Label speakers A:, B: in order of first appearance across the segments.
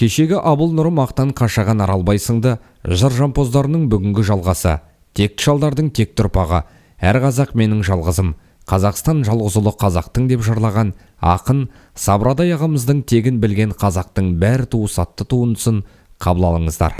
A: Кешегі Абыл нұры мақтан қашаған Аралбайсыңды жыр жампоздарының бүгінгі жалғасы, текті шалдардың тек тұрпағы, әр қазақ менің жалғызым, Қазақстан жалғызұлы қазақтың деп жырлаған ақын Сабрадай ағамыздың тегін білген қазақтың бәр туыс атты туындысын қабыл алыңыздар.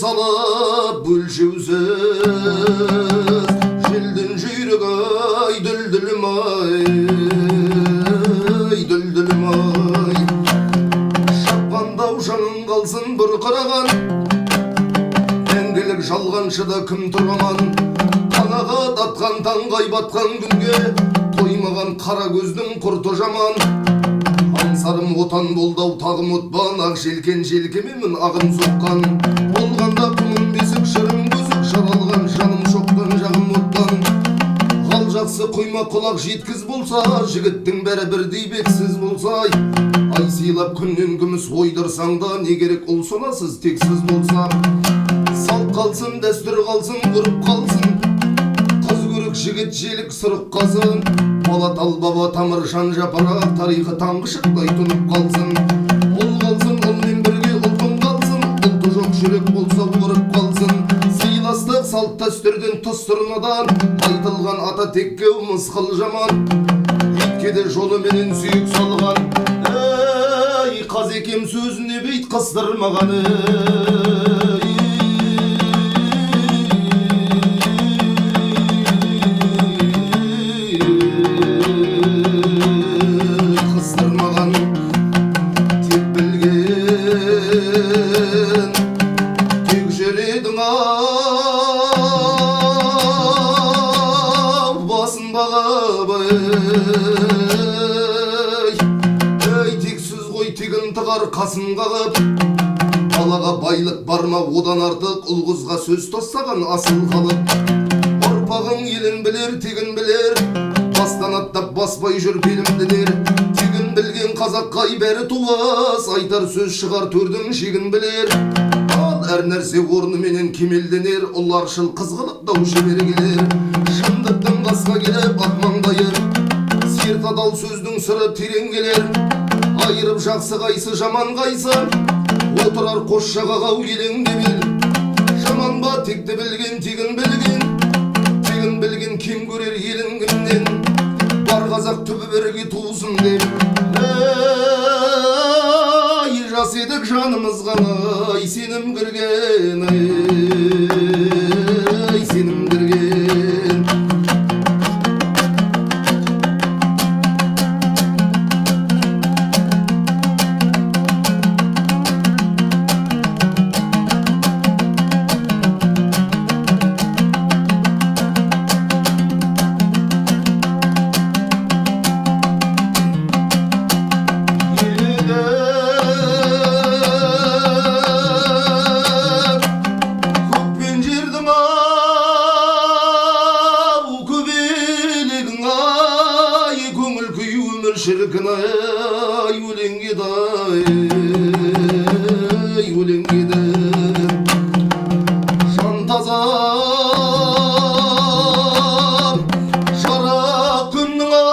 B: Salып bölüşüzüz Jildin jüyrük ay düldülüm ay Düldülüm ay Şapqanda uşağın qalsın bir qırağan Engilik жалғаншыда кім тұрғаман Қанаға татқан таңғай батқан күнге Тоймаған қара көздің құрты жаман Аңсарым отан болдау тағым отбан Ақ желкен желкемемін ағын соққан Болғанда құмын бесік шырым көзік Жаралған жаным шоқтан жағым оттан Ғал жақсы құйма құлақ жеткіз болса Жігіттің бәрі бірдей бексіз болса Ай сыйлап күннен күміс ойдырсаң да Не керек ұл сонасыз тексіз болса Салт қалсын, дәстүр қалсын, ғұрып қалсын Қыз көрік жігіт желік сұрық қазын Бала тал баба тамыр жан жапарақ Тарихы таңғы шықтай тұнып қалсын Ұл қалсын, ұлмен бірге ұлтын қалсын Ұлты жоқ жүрек болса ұрып қалсын Сыйластық салт дәстүрден тұс тұрнадан Айтылған ата текке мысқыл жаман Итке де жолы менен сүйек салған Ей, қазекем сөзіне бейт қыстырмаған Қасын қағып балаға байлық барма одан артық ұл-қызға сөз тостаған асыл қалып ұрпағың елін білер тегін білер бастан аттап баспай жүр белімділер тегін білген қазаққа бәрі туыс айтар сөз шығар төрдің шегін білер ал әр нәрсе орныменен кемелденер ұларшыл қызғылық дау шебер келер шындықтың қасқа келіп ақ маңдайы серт адал сөздің сыры терең келер айырып жақсы қайсы жаман қайсы отырар қос жағаға елеңдеп ел жаман ба текті білген тегін білген кем көрер елін кімнен бар қазақ түбі бірге тусын деп ай жас едік жанымызға ай сенім кірген ай сенім кірген шіркін ай өлеңгеді жан таза шара күннің ап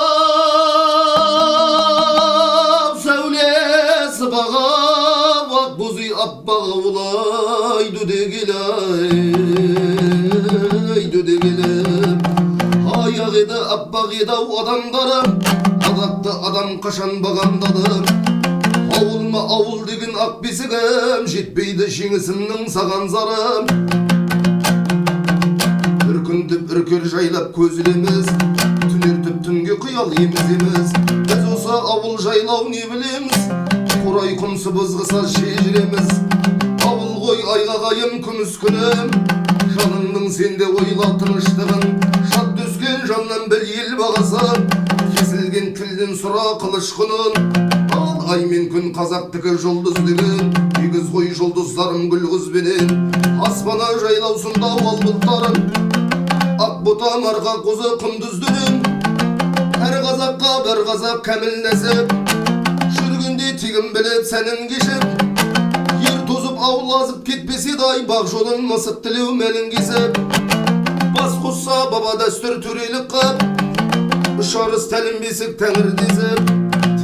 B: сәулесі баға ақ бұзы аппаға олайды дегелі дөде келіп аяқ еді аппақ еді ау адамдарым адақты адам қашан бағамдадым ауылма ауыл деген ақ бесігім жетпейді жеңісімнің саған зарым үркінтіп үркер жайлап көз ілеміз түнертіп түнге қиял еміз біз осы ауыл жайлау не білеміз қурай құмсы бызғыса шежіреміз ауыл ғой айғағайым күміс күнім жаныңның сенде ойла тыныштығын шат түскен жаннан біл ел бағасын кесілген тілден сұра қылыш құнын ал ай мен күн қазақтікі жұлдыз деген егіз ғой жұлдыздарым гүл қызбенен аспана жайлаусында ал бұлттарым ақ бұта марға қозы құндыздырым әр қазаққа бір қазақ кәміл нәсіп жүргенде тегін біліп сәнін кешіп ер тозып ауыл азып кетпесе дай бақ жолын мысық тілеу мәлін кесіп бас қосса баба дәстүр төрелік қып үш арыс тәлім бесік тәңір десіп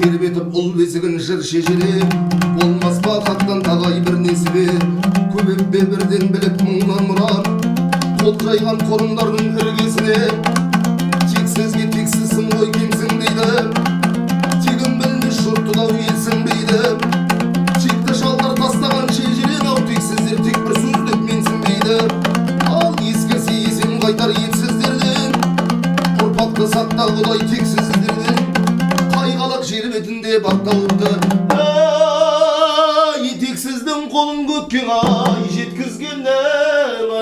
B: тербетіп ұл бесігін жыр шежіреп болмас па хаттан тағай бір несібе көбеп бе бірден біліп мұңнан мұрат қол жайған қорымдардың іргесіне тексізге тексізсің ғой кемсің дейді тегін білмес жұрттылау елсің дейді текті шалдар тастаған шежірен ау тексіздер тек бір сөздік менсінбейді ал ескерсе есен қайтар епсіздерден ұрпақты сақта құдай тексіздерден қайғалақ жер бетінде бақталыпты ай тексіздің қолын көкке ай жеткізгеннен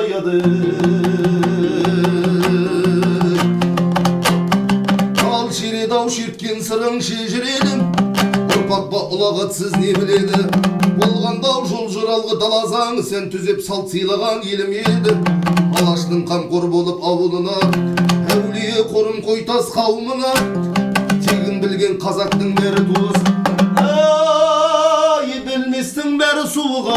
B: аяды ал шередау шерткен сырың шежіредім ұрпақ па ұлағатсыз не біледі болғандау жол жыралғы далазаң сен түзеп салт сыйлаған елім еді алаштың қамқор болып ауылына әулие қорым қойтас қауымына тегін білген қазақтың бәрі туыс ай білместің бәрі суық